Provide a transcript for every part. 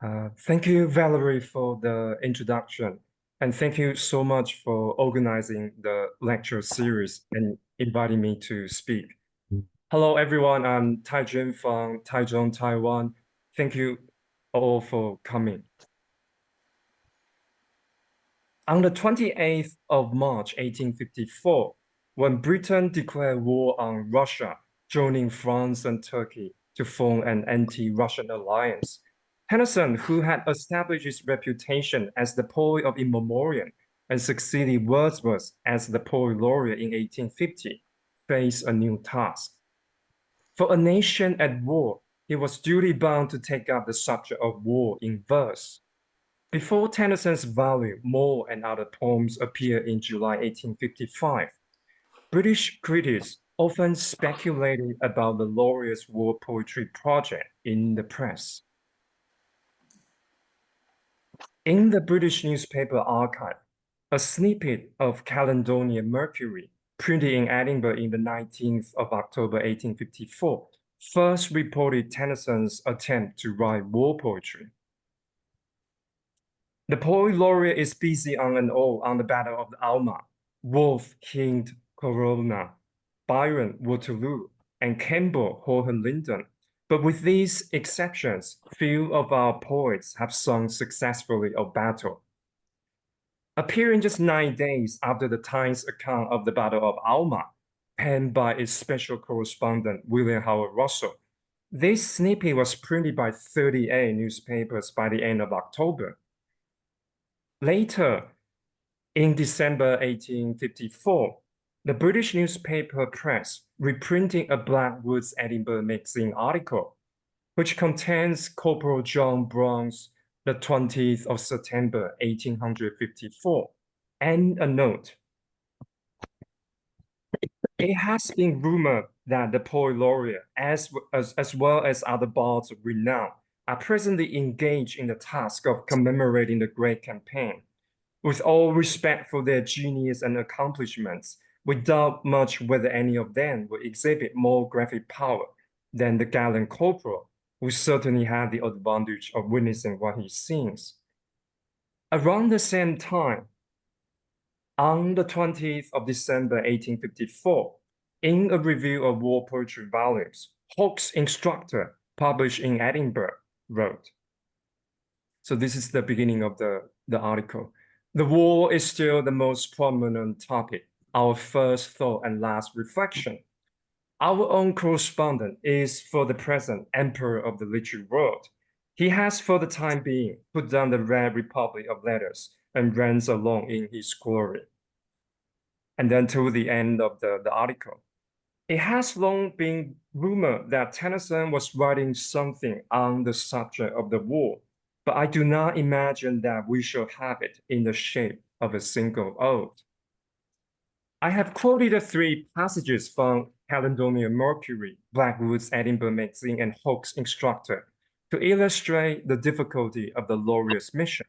Thank you, Valerie, for the introduction. And thank you so much for organizing the lecture series and inviting me to speak. Hello, everyone. I'm Tai-Chun from Taichung, Taiwan. Thank you all for coming. On the 28th of March, 1854, when Britain declared war on Russia, joining France and Turkey to form an anti-Russian alliance, Tennyson, who had established his reputation as the poet of In Memoriam and succeeded Wordsworth as the poet laureate in 1850, faced a new task. For a nation at war, he was duty bound to take up the subject of war in verse. Before Tennyson's volume More and Other Poems appeared in July 1855, British critics often speculated about the laureate's war poetry project in the press. In the British newspaper archive, a snippet of Caledonia Mercury, printed in Edinburgh in the 19th of October 1854, first reported Tennyson's attempt to write war poetry. The poet laureate is busy on and all on the Battle of the Alma, Wolfe Hind Corona, Byron Waterloo, and Campbell Hohenlinden. But with these exceptions, few of our poets have sung successfully of battle. Appearing just 9 days after the Times account of the Battle of Alma, penned by its special correspondent William Howard Russell, this snippet was printed by 38 newspapers by the end of October. Later, in December 1854, the British newspaper press reprinting a Blackwoods Edinburgh Magazine article, which contains Corporal John Brown's the 20th of September 1854, and a note. It has been rumored that the poet laureate, as well as other bards of renown, are presently engaged in the task of commemorating the great campaign. With all respect for their genius and accomplishments, we doubt much whether any of them will exhibit more graphic power than the gallant corporal, who certainly had the advantage of witnessing what he sings. Around the same time, on the 20th of December 1854, in a review of war poetry volumes, Hawke's instructor, published in Edinburgh, wrote. So this is the beginning of the article. The war is still the most prominent topic, our first thought and last reflection. Our own correspondent is, for the present, emperor of the literary world. He has, for the time being, put down the Red Republic of letters and reigns alone in his glory. And then to the end of the article. It has long been rumored that Tennyson was writing something on the subject of the war, but I do not imagine that we shall have it in the shape of a single ode. I have quoted 3 passages from Caledonia Mercury, Blackwood's Edinburgh Magazine, and Hawke's instructor to illustrate the difficulty of the laureate's mission.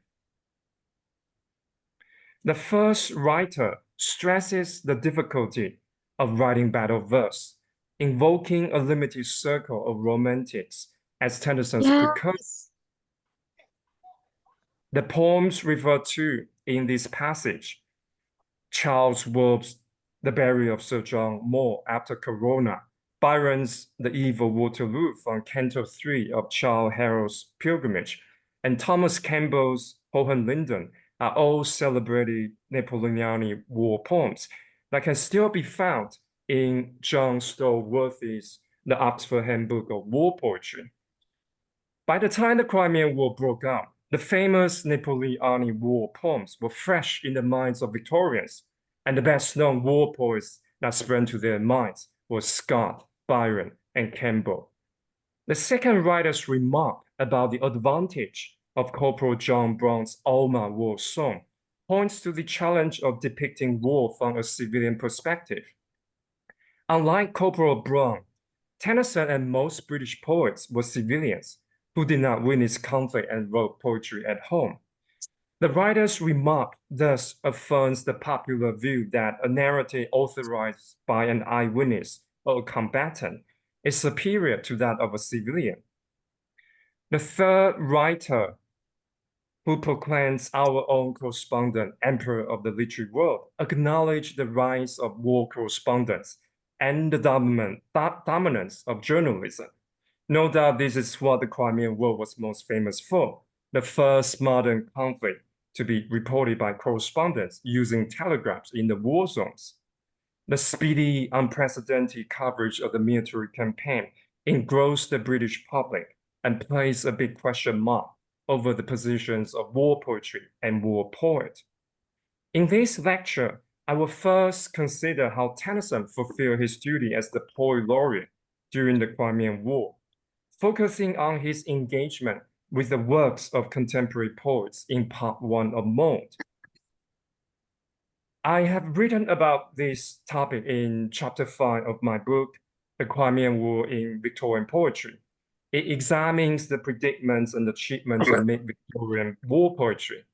The first writer stresses the difficulty of writing battle verse, invoking a limited circle of romantics as Tennyson's precursor. The poems referred to in this passage, Charles Wolfe's The Burial of Sir John Moore after Corona, Byron's The Eve of Waterloo from Canto 3 of Childe Harold's Pilgrimage, and Thomas Campbell's Hohenlinden are all celebrated Napoleonic war poems that can still be found in John Stallworthy's The Oxford Handbook of War Poetry. By the time the Crimean War broke out, the famous Napoleonic war poems were fresh in the minds of Victorians, and the best-known war poets that sprang to their minds were Scott, Byron, and Campbell. The second writer's remark about the advantage of Corporal John Brown's Alma war song points to the challenge of depicting war from a civilian perspective. Unlike Corporal Brown, Tennyson and most British poets were civilians who did not witness conflict and wrote poetry at home. The writer's remark thus affirms the popular view that a narrative authorized by an eyewitness or a combatant is superior to that of a civilian. The third writer who proclaims our own correspondent, emperor of the literary world, acknowledged the rise of war correspondence and the dominance of journalism. No doubt this is what the Crimean War was most famous for, the first modern conflict to be reported by correspondents using telegraphs in the war zones. The speedy, unprecedented coverage of the military campaign engrossed the British public and placed a big question mark over the positions of war poetry and war poet. In this lecture, I will first consider how Tennyson fulfilled his duty as the poet laureate during the Crimean War, focusing on his engagement with the works of contemporary poets in part 1 of Mode. I have written about this topic in chapter 5 of my book, The Crimean War in Victorian Poetry. It examines the predicaments and achievements of mid-Victorian war poetry,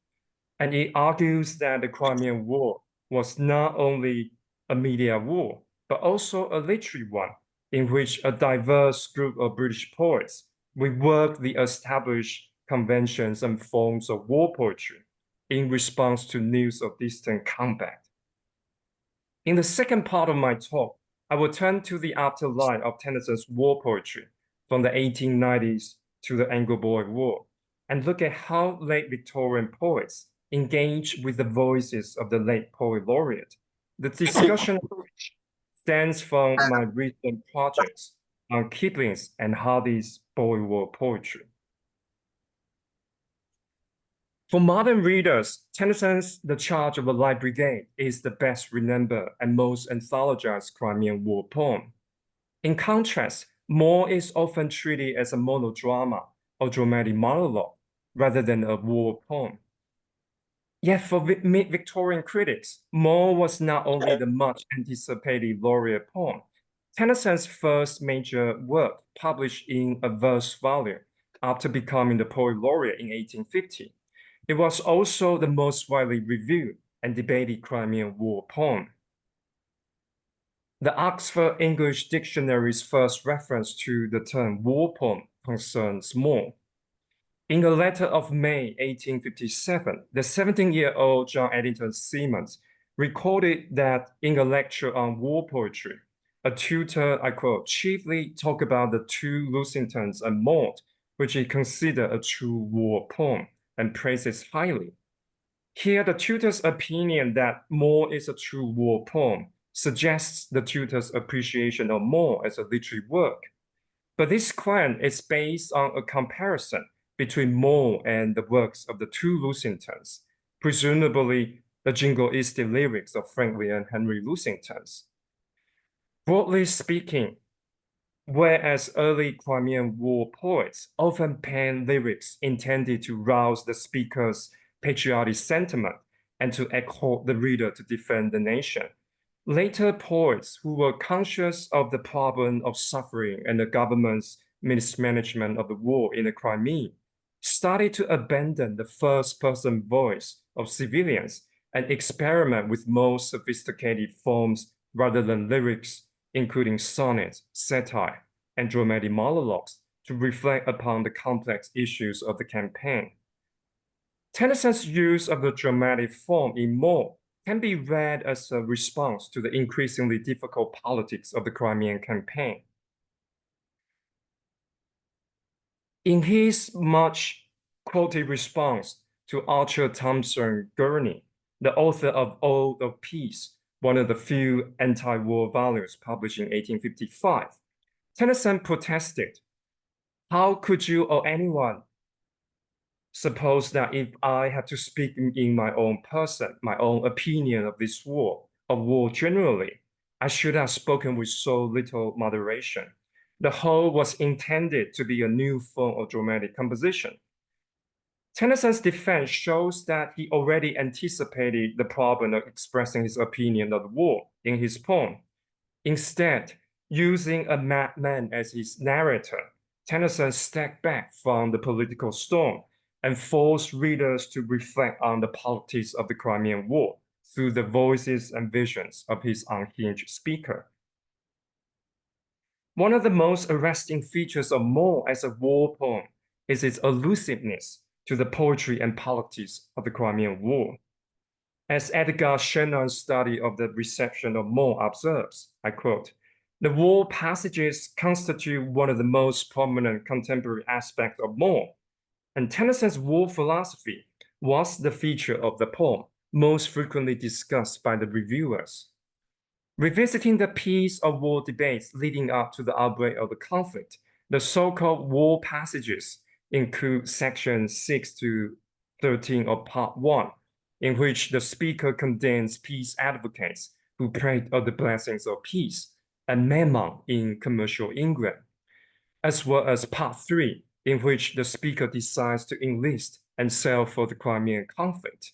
and it argues that the Crimean War was not only a media war, but also a literary one, in which a diverse group of British poets reworked the established conventions and forms of war poetry in response to news of distant combat. In the second part of my talk, I will turn to the afterlife of Tennyson's war poetry from the 1890s to the Anglo-Boer War, and look at how late Victorian poets engaged with the voices of the late poet laureate. The discussion of which stems from my recent projects on Kipling's and Hardy's Boer War poetry. For modern readers, Tennyson's The Charge of the Light Brigade is the best remembered and most anthologized Crimean War poem. In contrast, Moore is often treated as a monodrama or dramatic monologue rather than a war poem. Yet for mid-Victorian critics, Moore was not only the much anticipated laureate poem, Tennyson's first major work published in a verse volume after becoming the poet laureate in 1850. It was also the most widely reviewed and debated Crimean War poem. The Oxford English Dictionary's first reference to the term war poem concerns Moore. In a letter of May 1857, the 17-year-old John Addington Symonds recorded that in a lecture on war poetry, a tutor, I quote, chiefly talked about the two Lusingtons and Maud, which he considered a true war poem, and praises highly. Here, the tutor's opinion that Moore is a true war poem suggests the tutor's appreciation of Moore as a literary work. But this claim is based on a comparison between Moore and the works of the two Lusingtons, presumably the jingoistic lyrics of Franklin and Henry Lusingtons. Broadly speaking, whereas early Crimean War poets often penned lyrics intended to rouse the speaker's patriotic sentiment and to exhort the reader to defend the nation, later poets who were conscious of the problem of suffering and the government's mismanagement of the war in the Crimea started to abandon the first-person voice of civilians and experiment with more sophisticated forms rather than lyrics, including sonnets, satire, and dramatic monologues to reflect upon the complex issues of the campaign. Tennyson's use of the dramatic form in Moore can be read as a response to the increasingly difficult politics of the Crimean campaign. In his much quoted response to Archer Thompson Gurney, the author of Ode of Peace, one of the few anti-war volumes published in 1855, Tennyson protested, "How could you or anyone suppose that if I had to speak in my own person, my own opinion of this war, of war generally, I should have spoken with so little moderation? The whole was intended to be a new form of dramatic composition." Tennyson's defense shows that he already anticipated the problem of expressing his opinion of the war in his poem. Instead, using a madman as his narrator, Tennyson stepped back from the political storm and forced readers to reflect on the politics of the Crimean War through the voices and visions of his unhinged speaker. One of the most arresting features of Moore as a war poem is its elusiveness to the poetry and politics of the Crimean War. As Edgar Shannon's study of the reception of Moore observes, I quote, "The war passages constitute one of the most prominent contemporary aspects of Moore, and Tennyson's war philosophy was the feature of the poem most frequently discussed by the reviewers. Revisiting the peace of war debates leading up to the outbreak of the conflict, the so-called war passages include sections 6 to 13 of Part 1, in which the speaker condemns peace advocates who prayed of the blessings of peace and mammon in commercial England, as well as Part 3, in which the speaker decides to enlist and sail for the Crimean conflict.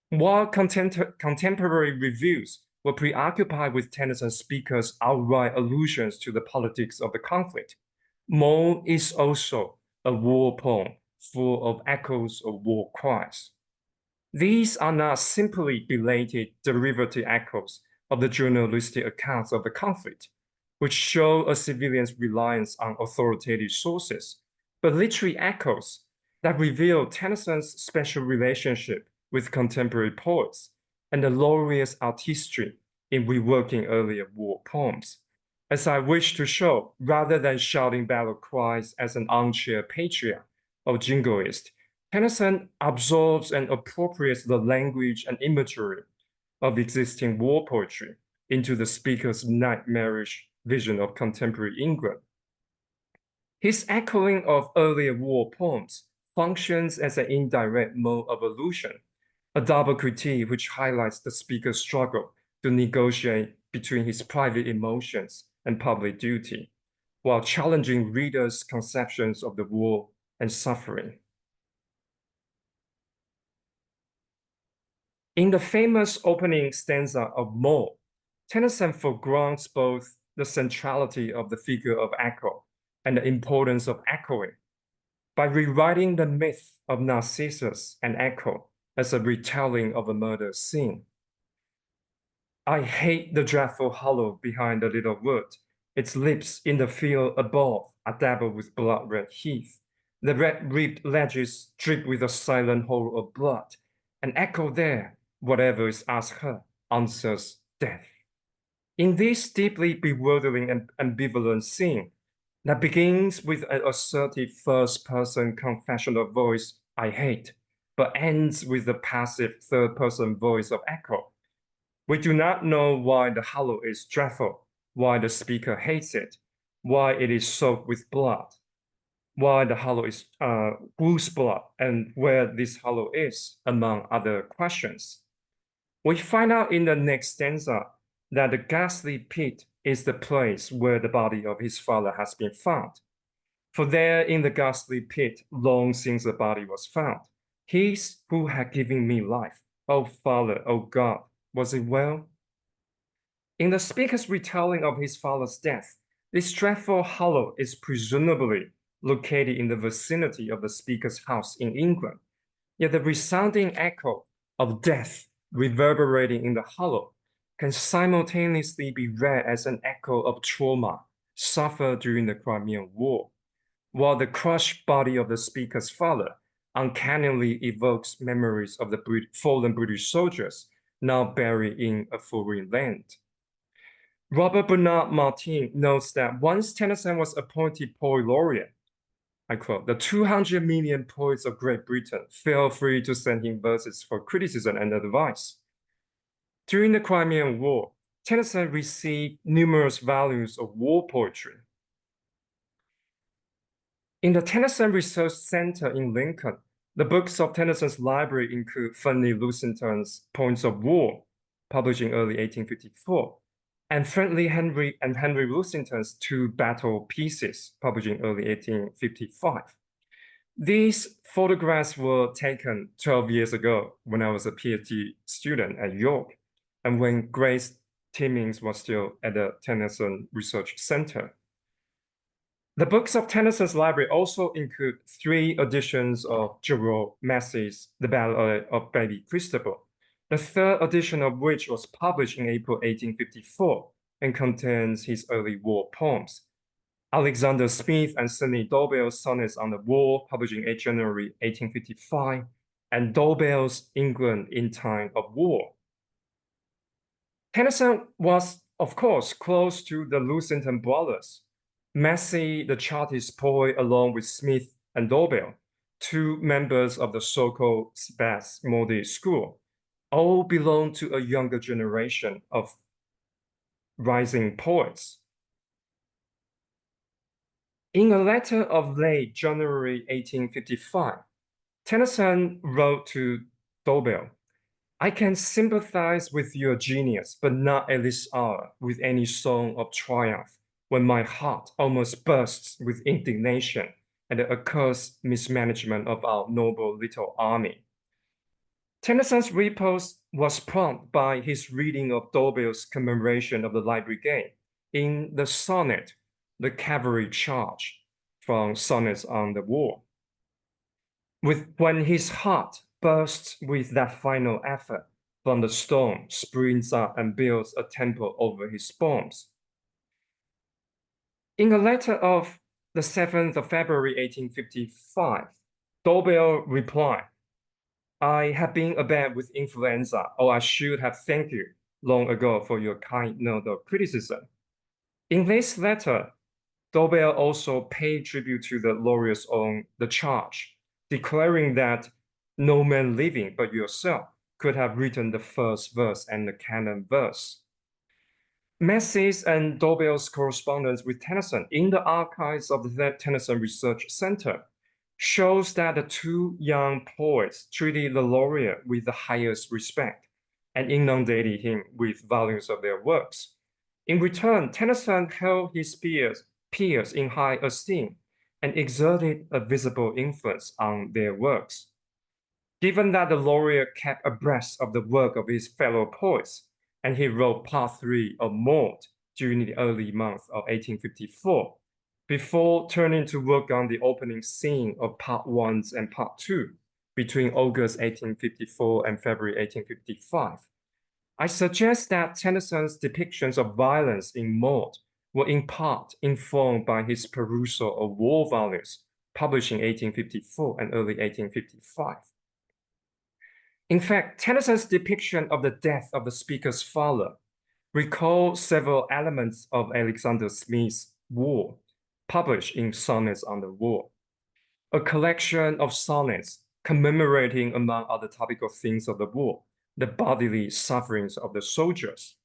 While contemporary reviews were preoccupied with Tennyson's speaker's outright allusions to the politics of the conflict, Moore is also a war poem full of echoes of war cries. These are not simply belated derivative echoes of the journalistic accounts of the conflict, which show a civilian's reliance on authoritative sources, but literary echoes that reveal Tennyson's special relationship with contemporary poets and the laureate's artistry in reworking earlier war poems. As I wish to show, rather than shouting battle cries as an armchair patriot or jingoist, Tennyson absorbs and appropriates the language and imagery of existing war poetry into the speaker's nightmarish vision of contemporary England. His echoing of earlier war poems functions as an indirect mode of allusion, a double critique which highlights the speaker's struggle to negotiate between his private emotions and public duty, while challenging readers' conceptions of the war and suffering. In the famous opening stanza of Moore, Tennyson foregrounds both the centrality of the figure of echo and the importance of echoing by rewriting the myth of Narcissus and Echo as a retelling of a murder scene. I hate the dreadful hollow behind the little wood. Its lips in the field above are dabbled with blood-red heath. The red-ribbed ledges drip with a silent horror of blood. And Echo there, whatever is asked her, answers death. In this deeply bewildering and ambivalent scene that begins with an assertive first-person confessional voice, I hate, but ends with the passive third-person voice of Echo, we do not know why the hollow is dreadful, why the speaker hates it, why it is soaked with blood, why the hollow is whose blood, and where this hollow is, among other questions. We find out in the next stanza that the ghastly pit is the place where the body of his father has been found. For there in the ghastly pit, long since the body was found, his who had given me life, O Father, O God, was it well? In the speaker's retelling of his father's death, this dreadful hollow is presumably located in the vicinity of the speaker's house in England. Yet the resounding echo of death reverberating in the hollow can simultaneously be read as an echo of trauma suffered during the Crimean War, while the crushed body of the speaker's father uncannily evokes memories of the fallen British soldiers now buried in a foreign land. Robert Bernard Martin notes that once Tennyson was appointed Poet Laureate, I quote, the 200 million poets of Great Britain felt free to send him verses for criticism and advice. During the Crimean War, Tennyson received numerous volumes of war poetry. In the Tennyson Research Center in Lincoln, the books of Tennyson's library include Fanny Lussington's Poems of War, published in early 1854, and Friendly Henry and Henry Lussington's Two Battle Pieces, published in early 1855. These photographs were taken 12 years ago when I was a PhD student at York, and when Grace Timmins was still at the Tennyson Research Center. The books of Tennyson's library also include 3 editions of Gerald Massey's The Ballad of Baby Christabel, the 3rd edition of which was published in April 1854 and contains his early war poems. Alexander Smith and Sidney Dobell's Sonnets on the War, published in 8 January 1855, and Dobell's England in Time of War. Tennyson was, of course, close to the Lucenton brothers. Massey, the Chartist poet, along with Smith and Dobell, two members of the so-called Spasmodic school, all belong to a younger generation of rising poets. In a letter of late January 1855, Tennyson wrote to Dobell, "I can sympathize with your genius, but not at this hour with any song of triumph, when my heart almost bursts with indignation at the accursed mismanagement of our noble little army." Tennyson's repose was prompted by his reading of Dobell's commemoration of the Light Brigade in the sonnet, "The Cavalry Charge," from Sonnets on the War. When his heart bursts with that final effort, from the storm springs up and builds a temple over his bones. In a letter of the 7th of February 1855, Dobell replied, "I have been abed with influenza, or I should have thanked you long ago for your kind note of criticism." In this letter, Dobell also paid tribute to the laureates on the charge, declaring that no man living but yourself could have written the first verse and the canon verse. Massey's and Dobell's correspondence with Tennyson in the archives of the Tennyson Research Center shows that the two young poets treated the laureate with the highest respect and inundated him with volumes of their works. In return, Tennyson held his peers in high esteem and exerted a visible influence on their works. Given that the laureate kept abreast of the work of his fellow poets, and he wrote Part 3 of Maud during the early months of 1854, before turning to work on the opening scene of Part 1 and Part 2 between August 1854 and February 1855. I suggest that Tennyson's depictions of violence in Maud were in part informed by his perusal of war volumes published in 1854 and early 1855. In fact, Tennyson's depiction of the death of the speaker's father recalls several elements of Alexander Smith's War, published in Sonnets on the War, a collection of sonnets commemorating, among other topical themes of the war, the bodily sufferings of the soldiers.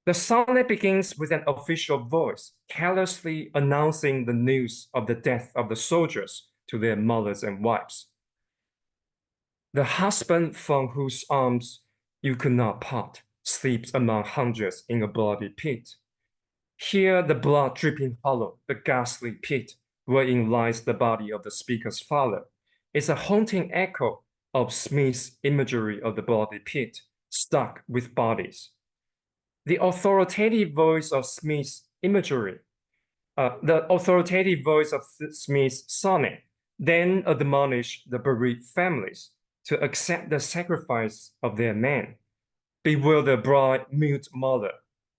The sonnet begins with an official voice, carelessly announcing the news of the death of the soldiers to their mothers and wives. "The husband from whose arms you could not part sleeps among hundreds in a bloody pit. Here the blood dripping hollow, the ghastly pit wherein lies the body of the speaker's father, is a haunting echo of Smith's imagery of the bloody pit stuck with bodies. The authoritative voice of Smith's imagery, the authoritative voice of Smith's sonnet then admonished the bereaved families to accept the sacrifice of their men. Bewildered bride, mute mother,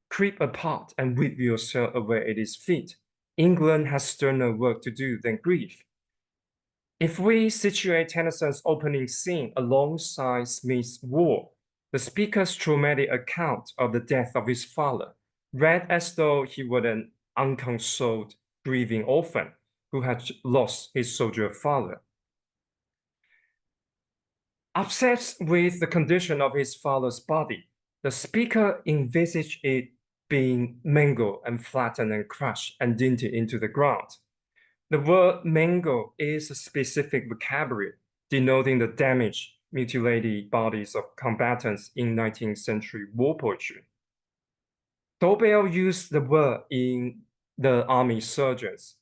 creep apart and weep yourself away at his feet. England has sterner work to do than grief." If we situate Tennyson's opening scene alongside Smith's War, the speaker's traumatic account of the death of his father read as though he were an unconsoled, grieving orphan who had lost his soldier father. Upset with the condition of his father's body, the speaker envisaged it being mangled and flattened and crushed and dinted into the ground. The word mangle is a specific vocabulary denoting the damaged, mutilated bodies of combatants in 19th century war poetry. Dobell used the word in the Army Surgeons,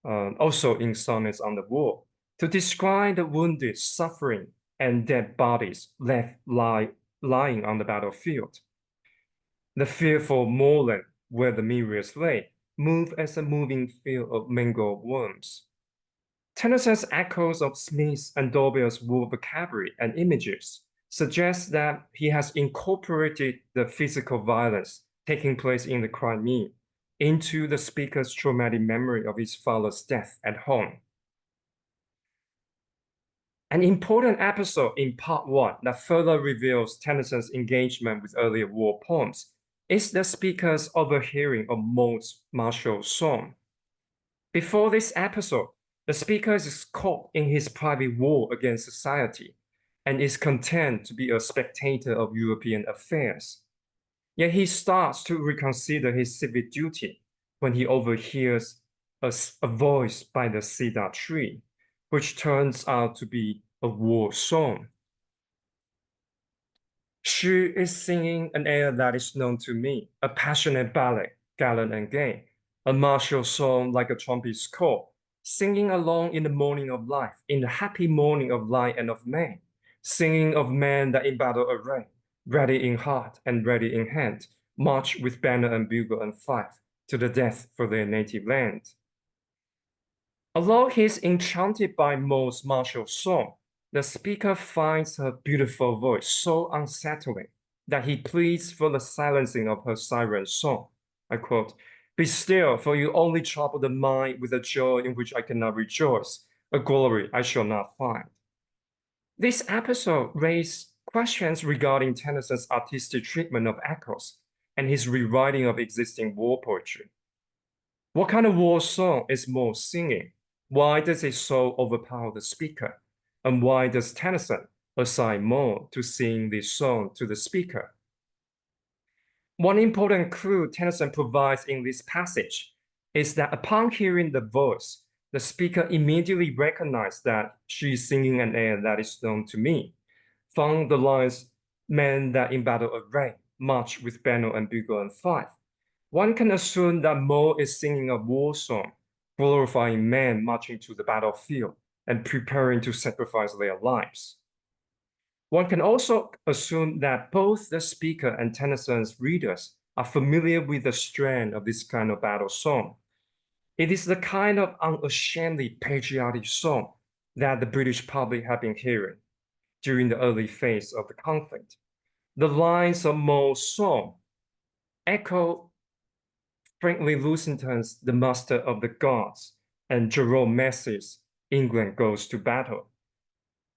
also in Sonnets on the War, to describe the wounded, suffering, and dead bodies left lying on the battlefield. The fearful moorland where the myriads lay moved as a moving field of mangled worms. Tennyson's echoes of Smith's and Dobell's war vocabulary and images suggest that he has incorporated the physical violence taking place in the Crimea into the speaker's traumatic memory of his father's death at home. An important episode in part 1 that further reveals Tennyson's engagement with earlier war poems is the speaker's overhearing of Maude's martial song. Before this episode, the speaker is caught in his private war against society and is content to be a spectator of European affairs. Yet he starts to reconsider his civic duty when he overhears a voice by the cedar tree, which turns out to be a war song. She is singing an air that is known to me, a passionate ballad, gallant and gay, a martial song like a trumpet's call, singing along in the morning of life, in the happy morning of light and of May, singing of men that in battle array, ready in heart and ready in hand, march with banner and bugle and fife to the death for their native land. Although he is enchanted by Maude's martial song, the speaker finds her beautiful voice so unsettling that he pleads for the silencing of her siren song. I quote, "Be still, for you only trouble the mind with a joy in which I cannot rejoice, a glory I shall not find." This episode raised questions regarding Tennyson's artistic treatment of echoes and his rewriting of existing war poetry. What kind of war song is Maude singing? Why does it so overpower the speaker? And why does Tennyson assign Maude to sing this song to the speaker? One important clue Tennyson provides in this passage is that upon hearing the voice, the speaker immediately recognized that she is singing an air that is known to me. From the lines, "Men that in battle array, march with banner and bugle and fife," one can assume that Maude is singing a war song, glorifying men marching to the battlefield and preparing to sacrifice their lives. One can also assume that both the speaker and Tennyson's readers are familiar with the strand of this kind of battle song. It is the kind of unashamedly patriotic song that the British public have been hearing during the early phase of the conflict. The lines of Maude's song echo Franklin Lucenton's "The Master of the Gods" and Jerome Massey's "England Goes to Battle,"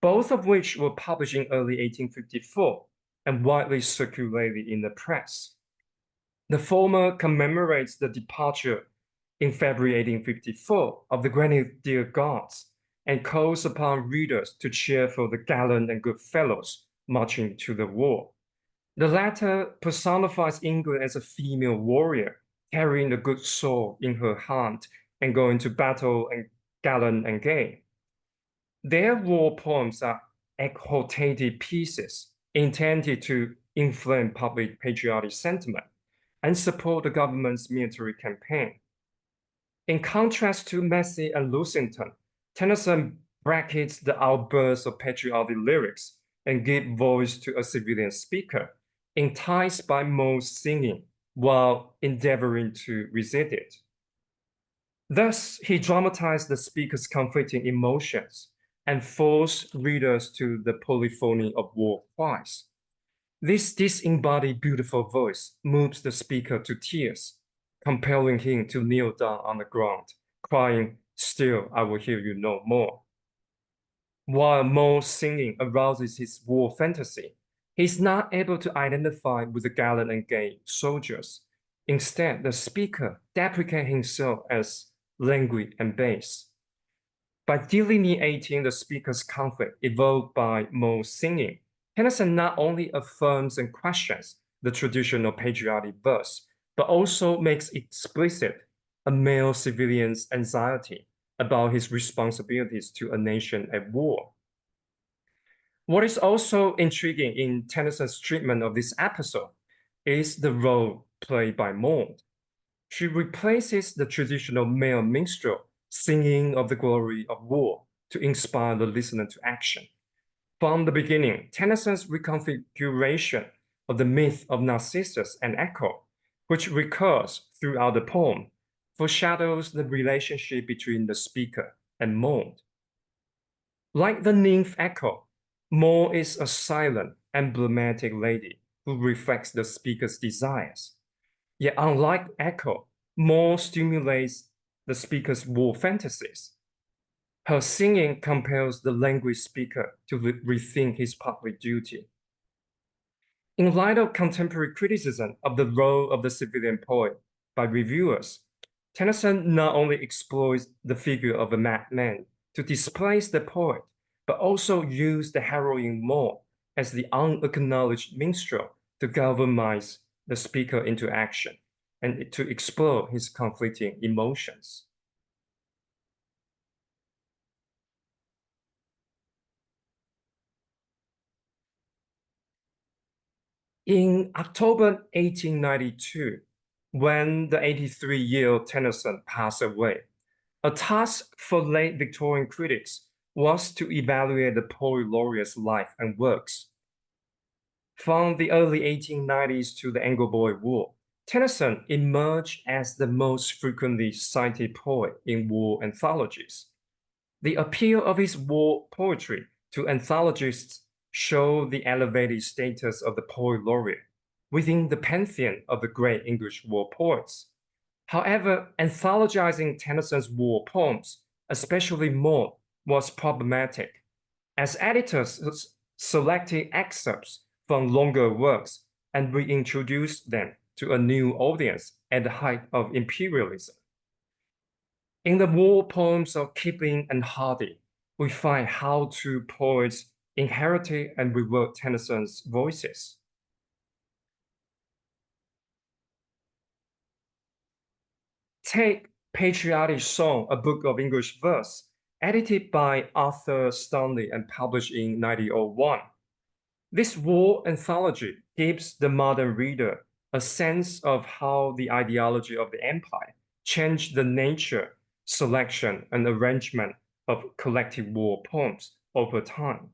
both of which were published in early 1854 and widely circulated in the press. The former commemorates the departure in February 1854 of the Grenadier Guards and calls upon readers to cheer for the gallant and good fellows marching to the war. The latter personifies England as a female warrior carrying the good sword in her hand and going to battle and gallant and gay. Their war poems are exhortative pieces intended to inflame public patriotic sentiment and support the government's military campaign. In contrast to Massey and Lucenton, Tennyson brackets the outbursts of patriotic lyrics and gives voice to a civilian speaker, enticed by Maude's singing while endeavoring to resist it. Thus, he dramatized the speaker's conflicting emotions and forced readers to the polyphony of war cries. This disembodied beautiful voice moves the speaker to tears, compelling him to kneel down on the ground, crying, "Still, I will hear you no more." While Maude's singing arouses his war fantasy, he's not able to identify with the gallant and gay soldiers. Instead, the speaker deprecates himself as languid and base. By delineating the speaker's conflict evoked by Maude's singing, Tennyson not only affirms and questions the traditional patriotic verse, but also makes explicit a male civilian's anxiety about his responsibilities to a nation at war. What is also intriguing in Tennyson's treatment of this episode is the role played by Maude. She replaces the traditional male minstrel singing of the glory of war to inspire the listener to action. From the beginning, Tennyson's reconfiguration of the myth of Narcissus and Echo, which recurs throughout the poem, foreshadows the relationship between the speaker and Maude. Like the nymph Echo, Maude is a silent, emblematic lady who reflects the speaker's desires. Yet unlike Echo, more stimulates the speaker's war fantasies. Her singing compels the language speaker to rethink his public duty. In light of contemporary criticism of the role of the civilian poet by reviewers, Tennyson not only explores the figure of a madman to displace the poet, but also used the heroine more as the unacknowledged minstrel to galvanize the speaker into action and to explore his conflicting emotions. In October 1892, when the 83-year-old Tennyson passed away, a task for late Victorian critics was to evaluate the poet laureate's life and works. From the early 1890s to the Anglo-Boer War, Tennyson emerged as the most frequently cited poet in war anthologies. The appeal of his war poetry to anthologists show the elevated status of the poet laureate within the pantheon of the great English war poets. However, anthologizing Tennyson's war poems, especially Maud, was problematic, as editors selected excerpts from longer works and reintroduced them to a new audience at the height of imperialism. In the war poems of Kipling and Hardy, we find how two poets inherited and reworked Tennyson's voices. Take Patriotic Song, a book of English verse, edited by Arthur Stanley and published in 1901. This war anthology gives the modern reader a sense of how the ideology of the empire changed the nature, selection, and arrangement of collective war poems over time.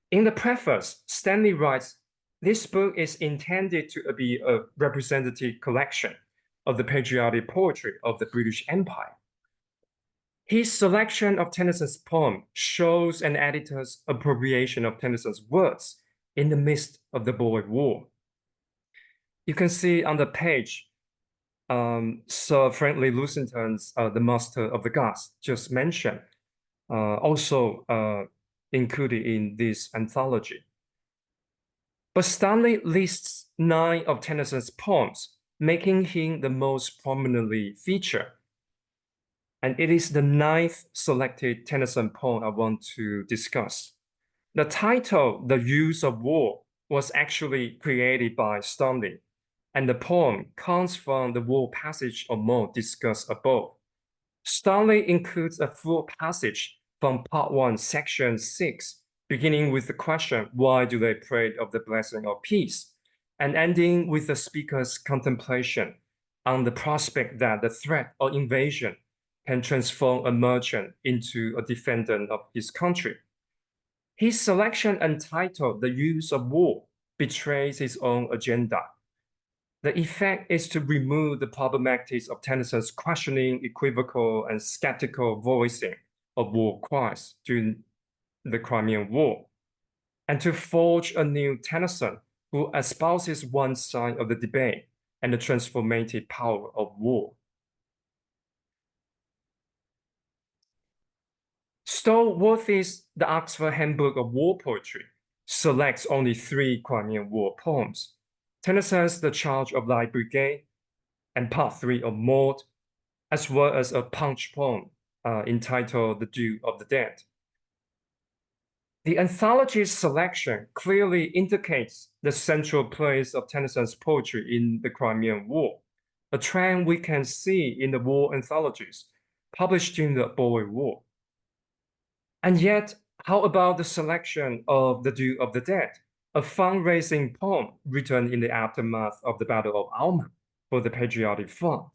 In the preface, Stanley writes, "This book is intended to be a representative collection of the patriotic poetry of the British Empire." His selection of Tennyson's poem shows an editor's appropriation of Tennyson's words in the midst of the Boer War. You can see on the page, Sir Franklin Lucenton's The Master of the Gods, just mentioned, also included in this anthology. But Stanley lists 9 of Tennyson's poems, making him the most prominently featured. And it is the 9th selected Tennyson poem I want to discuss. The title, The Use of War, was actually created by Stanley, and the poem comes from the war passage of Maud discussed above. Stanley includes a full passage from Part 1, Section 6, beginning with the question, why do they pray of the blessing of peace? And ending with the speaker's contemplation on the prospect that the threat or invasion can transform a merchant into a defendant of his country. His selection entitled The Use of War betrays his own agenda. The effect is to remove the problematics of Tennyson's questioning, equivocal, and skeptical voicing of war cries during the Crimean War, and to forge a new Tennyson who espouses one side of the debate and the transformative power of war. Stallworthy's The Oxford Handbook of War Poetry selects only 3 Crimean War poems: Tennyson's The Charge of Light Brigade and Part 3 of Maud, as well as a punch poem entitled The Dew of the Dead. The anthology's selection clearly indicates the central place of Tennyson's poetry in the Crimean War, a trend we can see in the war anthologies published during the Boer War. And yet, how about the selection of The Dew of the Dead, a fundraising poem written in the aftermath of the Battle of Alma for the Patriotic Front?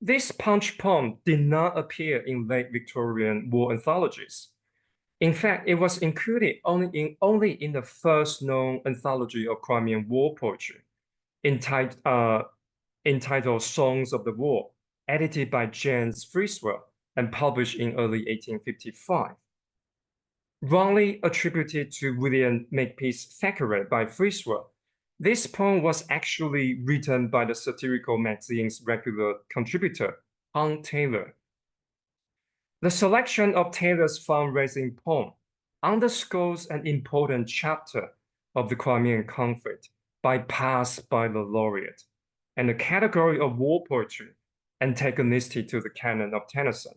This punch poem did not appear in late Victorian war anthologies. In fact, it was included only in the first known anthology of Crimean war poetry, entitled Songs of the War, edited by James Friswell and published in early 1855. Wrongly attributed to William Makepeace Thackeray by Friswell, This poem was actually written by the satirical magazine's regular contributor, Hung Taylor. The selection of Taylor's fundraising poem underscores an important chapter of the Crimean conflict bypassed by the laureate, and the category of war poetry antagonistic to the canon of Tennyson.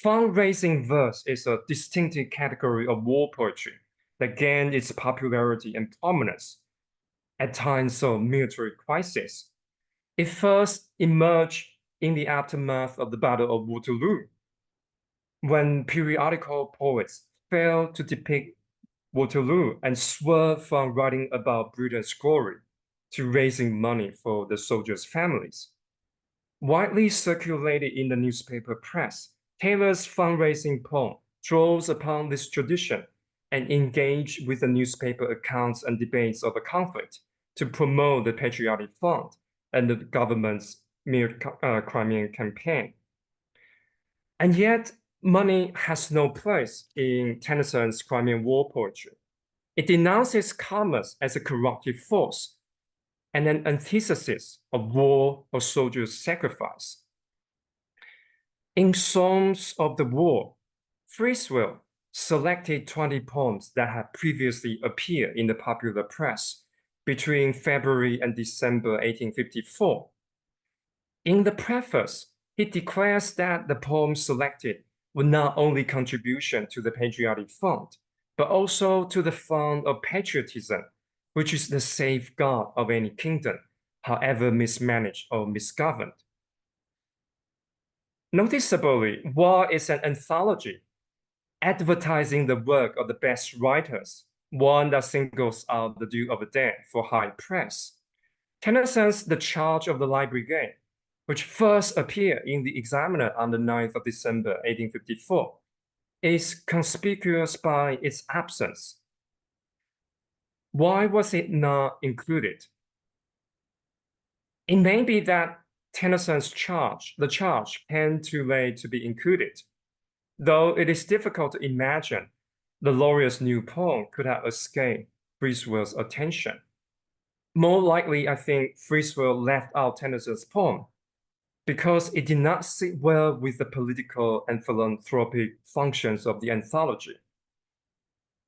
Fundraising verse is a distinctive category of war poetry that gained its popularity and prominence at times of military crisis. It first emerged in the aftermath of the Battle of Waterloo, when periodical poets failed to depict Waterloo and swerved from writing about Britain's glory to raising money for the soldiers' families. Widely circulated in the newspaper press, Taylor's fundraising poem draws upon this tradition and engaged with the newspaper accounts and debates of the conflict to promote the Patriotic Fund and the government's Crimean campaign. And yet, money has no place in Tennyson's Crimean War poetry. It denounces commerce as a corruptive force and an antithesis of war or soldiers' sacrifice. In Songs of the War, Friswell selected 20 poems that had previously appeared in the popular press between February and December 1854. In the preface, he declares that the poems selected were not only contribution to the Patriotic Fund, but also to the fund of patriotism, which is the safeguard of any kingdom, however mismanaged or misgoverned. Noticeably, while it's an anthology, advertising the work of the best writers, one that singles out the Duke of the Dead for high praise, Tennyson's The Charge of the Light Brigade, which first appeared in the Examiner on the 9th of December 1854, is conspicuous by its absence. Why was it not included? It may be that Tennyson's the charge, came too late to be included, though it is difficult to imagine the laureate's new poem could have escaped Friswell's attention. More likely, I think Friswell left out Tennyson's poem because it did not sit well with the political and philanthropic functions of the anthology.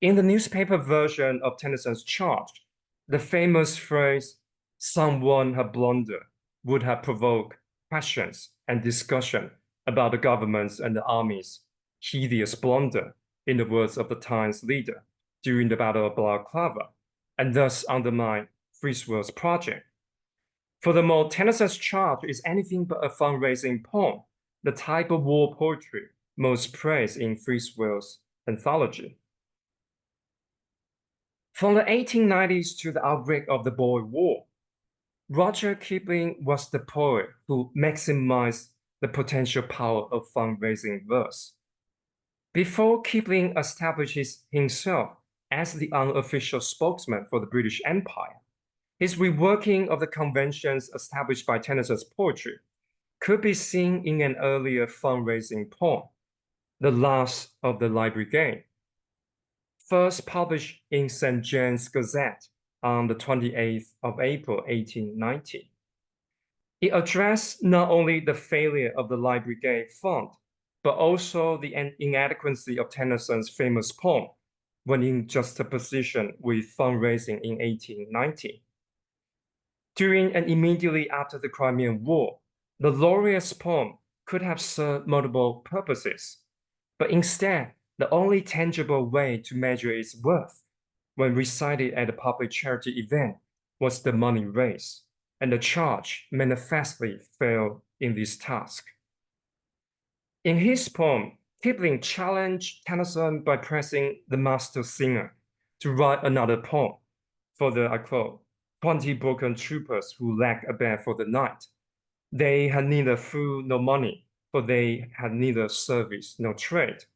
In the newspaper version of Tennyson's charge, the famous phrase, "someone had blundered," would have provoked questions and discussion about the government's and the army's hideous blunder, in the words of the Times leader, during the Battle of Balaclava, and thus undermine Friswell's project. Furthermore, Tennyson's charge is anything but a fundraising poem, the type of war poetry most praised in Friswell's anthology. From the 1890s to the outbreak of the Boer War, Roger Kipling was the poet who maximized the potential power of fundraising verse. Before Kipling established himself as the unofficial spokesman for the British Empire, his reworking of the conventions established by Tennyson's poetry could be seen in an earlier fundraising poem, The Last of the Light Brigade, first published in St. James Gazette on the 28th of April, 1890. It addressed not only the failure of the Light Brigade Fund, but also the inadequacy of Tennyson's famous poem, when in juxtaposition with fundraising in 1890. During and immediately after the Crimean War, the laureate's poem could have served multiple purposes, but instead, the only tangible way to measure its worth when recited at a public charity event was the money raised, and the charge manifestly failed in this task. In his poem, Kipling challenged Tennyson by pressing the master singer to write another poem for the, I quote, 20 broken troopers who lacked a bed for the night. They had neither food nor money, for they had neither service nor trade.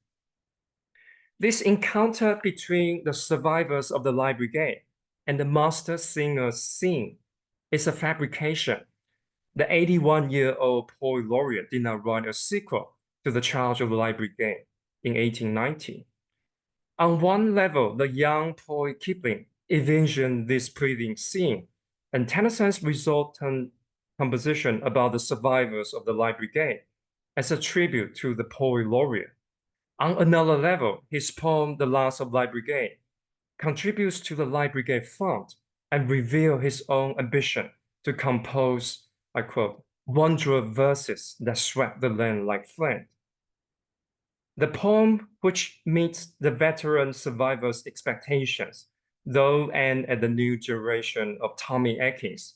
This encounter between the survivors of the Light Brigade and the master singer's scene is a fabrication. The 81-year-old poet laureate did not write a sequel to The Charge of the Light Brigade in 1890. On one level, the young poet Kipling envisioned this breathing scene, and Tennyson's resultant composition about the survivors of the Light Brigade as a tribute to the Poet Laureate. On another level, his poem The Last of Light Brigade contributes to the Light Brigade fund and reveals his own ambition to compose, I quote, wondrous verses that swept the land like flame. The poem, which meets the veteran survivors' expectations, though and at the new generation of Tommy Atkins,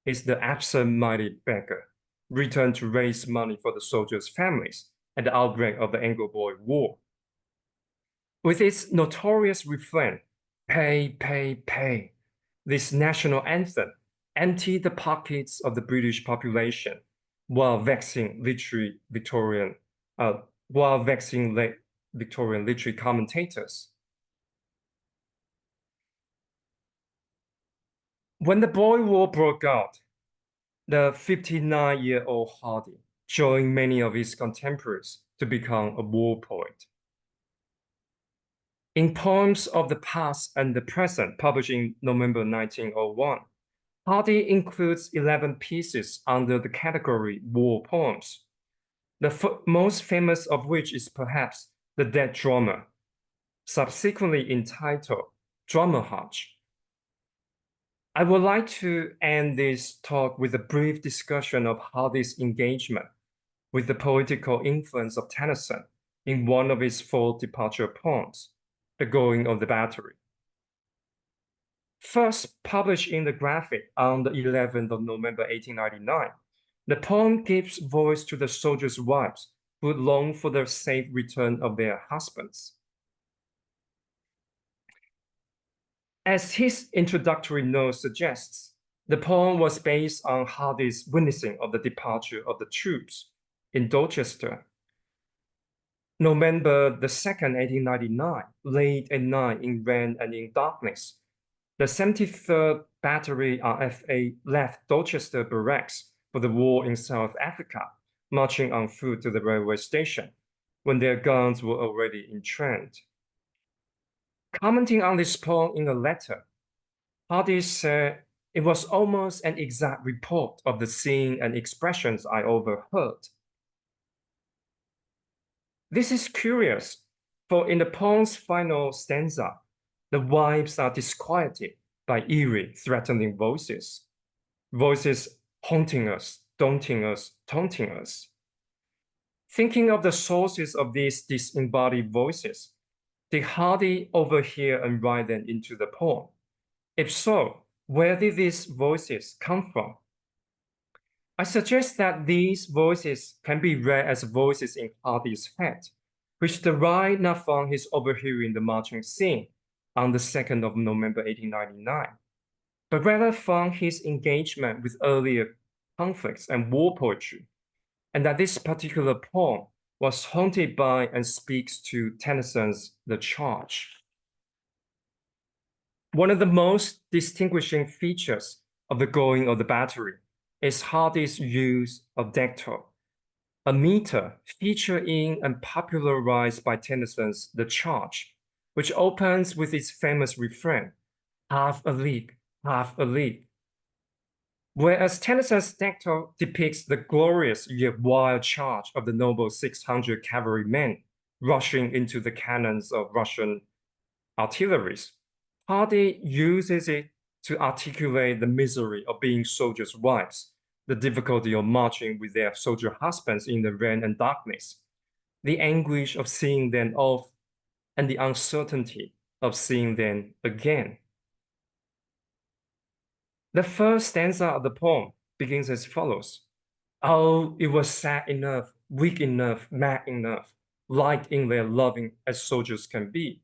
is the absent-minded beggar, returned to raise money for the soldiers' families at the outbreak of the Anglo-Boer War. With its notorious refrain, pay, pay, pay, this national anthem emptied the pockets of the British population while vexing Victorian literary commentators. When the Boer War broke out, the 59-year-old Hardy joined many of his contemporaries to become a war poet. In Poems of the Past and the Present, published in November 1901, Hardy includes 11 pieces under the category War Poems, the most famous of which is perhaps The Dead Drummer, subsequently entitled Drummer Hatch. I would like to end this talk with a brief discussion of Hardy's engagement with the poetical influence of Tennyson in one of his 4 departure poems, The Going of the Battery. First published in the Graphic on the 11th of November 1899, the poem gives voice to the soldiers' wives who long for the safe return of their husbands. As his introductory note suggests, the poem was based on Hardy's witnessing of the departure of the troops in Dorchester. November the 2nd, 1899, late at night in rain and in darkness, the 73rd Battery RFA left Dorchester Barracks for the war in South Africa, marching on foot to the railway station when their guns were already entrenched. Commenting on this poem in a letter, Hardy said, "It was almost an exact report of the scene and expressions I overheard." This is curious, for in the poem's final stanza, the wives are disquieted by eerie, threatening voices, voices haunting us, daunting us, taunting us. Thinking of the sources of these disembodied voices, did Hardy overhear and write them into the poem? If so, where did these voices come from? I suggest that these voices can be read as voices in Hardy's head, which derive not from his overhearing the marching scene on the 2nd of November 1899, but rather from his engagement with earlier conflicts and war poetry, and that this particular poem was haunted by and speaks to Tennyson's The Charge. One of the most distinguishing features of The Going of the Battery is Hardy's use of decto, a meter featured in and popularized by Tennyson's The Charge, which opens with its famous refrain, half a league, half a league. Whereas Tennyson's decto depicts the glorious yet wild charge of the noble 600 cavalrymen rushing into the cannons of Russian artillery, Hardy uses it to articulate the misery of being soldiers' wives, the difficulty of marching with their soldier husbands in the rain and darkness, the anguish of seeing them off, and the uncertainty of seeing them again. The first stanza of the poem begins as follows. "Oh, it was sad enough, weak enough, mad enough, light in their loving as soldiers can be.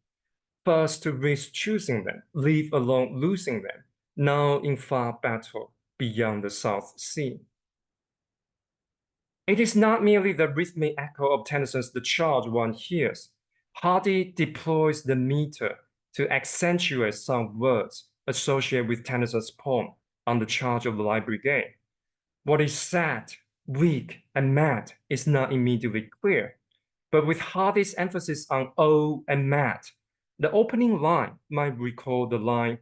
First to risk choosing them, leave alone losing them, now in far battle beyond the South Sea." It is not merely the rhythmic echo of Tennyson's The Charge one hears. Hardy deploys the meter to accentuate some words associated with Tennyson's poem on the charge of the Light Brigade. What is sad, weak, and mad is not immediately clear, but with Hardy's emphasis on "oh" and "mad," the opening line might recall the line,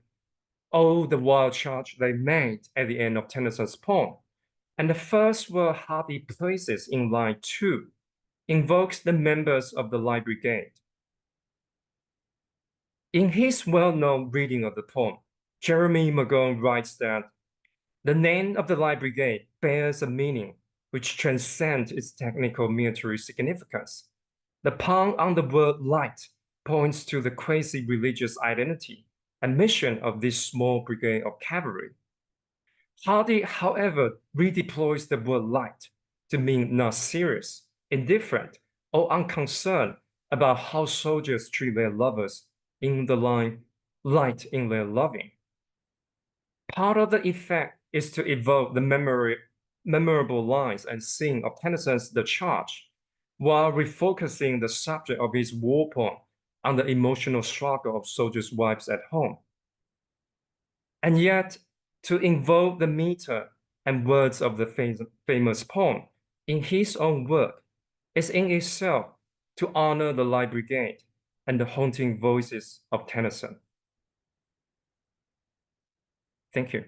Oh, the wild charge they made at the end of Tennyson's poem, and the first word Hardy places in line 2 invokes the members of the Light Brigade. In his well-known reading of the poem, Jeremy McGowan writes that the name of the Light Brigade bears a meaning which transcends its technical military significance. The pun on the word light points to the quasi-religious identity and mission of this small brigade of cavalry. Hardy, however, redeploys the word light to mean not serious, indifferent, or unconcerned about how soldiers treat their lovers in the line, light in their loving. Part of the effect is to evoke the memorable lines and scene of Tennyson's The Charge, while refocusing the subject of his war poem on the emotional struggle of soldiers' wives at home. And yet, to invoke the meter and words of the famous poem in his own work is in itself to honor the Light Brigade and the haunting voices of Tennyson. Thank you.